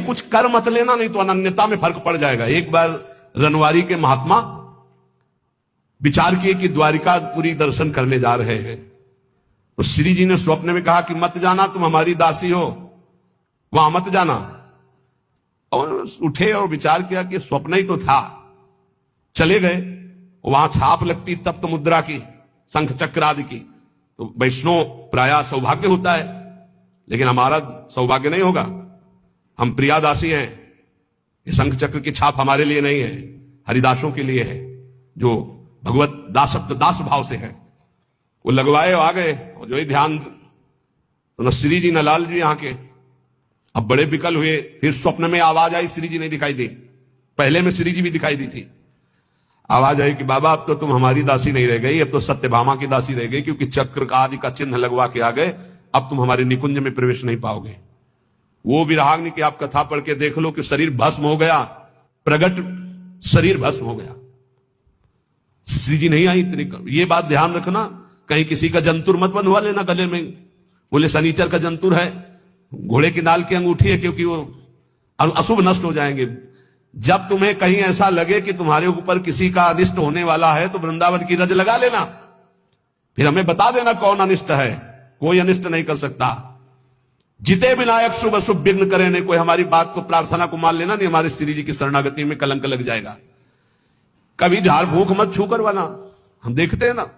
कुछ कर मत लेना, नहीं तो अनन्यता में फर्क पड़ जाएगा। एक बार रनवारी के महात्मा विचार किए कि द्वारिकापुरी दर्शन करने जा रहे हैं, तो श्री जी ने स्वप्न में कहा कि मत जाना, तुम हमारी दासी हो, वहां मत जाना। और उठे और विचार किया कि स्वप्न ही तो था, चले गए। वहां छाप लगती तप्त मुद्रा की, शंख चक्र आदि की। तो वैष्णव प्रायः सौभाग्य होता है, लेकिन हमारा सौभाग्य नहीं होगा। हम प्रियादासी हैं, ये शंख चक्र की छाप हमारे लिए नहीं है, हरिदासों के लिए है, जो भगवत दासत्व दास भाव से है। वो लगवाए आ गए, और जो ही ध्यान, तो न श्री जी न लाल जी यहाँ के। अब बड़े विकल हुए, फिर स्वप्न में आवाज आई, श्री जी नहीं दिखाई दी। पहले में श्री जी भी दिखाई दी थी। आवाज आई कि बाबा अब तो तुम हमारी दासी नहीं रह गई, अब तो सत्यभामा की दासी रह गई, क्योंकि चक्र का आदि का चिन्ह लगवा के आ गए, अब तुम हमारे निकुंज में प्रवेश नहीं पाओगे। वो विराग्नि की आप कथा पढ़ के देख लो कि शरीर भस्म हो गया, प्रगट शरीर भस्म हो गया। श्री जी नहीं आई इतनी। ये बात ध्यान रखना, कहीं किसी का जंतुर मत बंधवा लेना गले में। बोले शनिचर का जंतुर है, घोड़े की नाल की अंगूठी है, क्योंकि वो अशुभ नष्ट हो जाएंगे। जब तुम्हें कहीं ऐसा लगे कि तुम्हारे ऊपर किसी का अनिष्ट होने वाला है, तो वृंदावन की रज लगा लेना, फिर हमें बता देना कौन अनिष्ट है। कोई अनिष्ट नहीं कर सकता। जिते विनायक शुभ अशुभ विघ्न करे नहीं। कोई हमारी बात को, प्रार्थना को मान लेना नहीं, हमारे श्री जी की शरणागति में कलंक लग जाएगा। कभी झाड़ फूक मत छू करवाना। हम देखते हैं ना,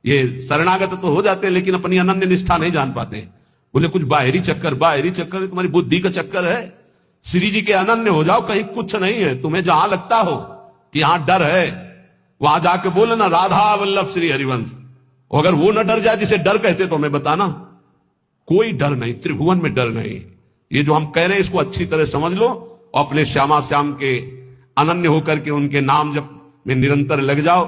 ये शरणागत तो हो जाते हैं, लेकिन अपनी अनन्य निष्ठा नहीं जान पाते। बोले कुछ बाहरी चक्कर, बाहरी चक्कर तुम्हारी बुद्धि का चक्कर है। श्री जी के अनन्य हो जाओ, कहीं कुछ नहीं है। तुम्हें जहां लगता हो कि यहां डर है, वहां जाके बोले ना राधा वल्लभ श्री हरिवंश। अगर वो न डर जाए जिसे डर कहते, तो हमें बताना। कोई डर नहीं, त्रिभुवन में डर नहीं। ये जो हम कह रहे हैं, इसको अच्छी तरह समझ लो, और अपने श्यामा श्याम के अनन्य होकर के उनके नाम जप में निरंतर लग जाओ।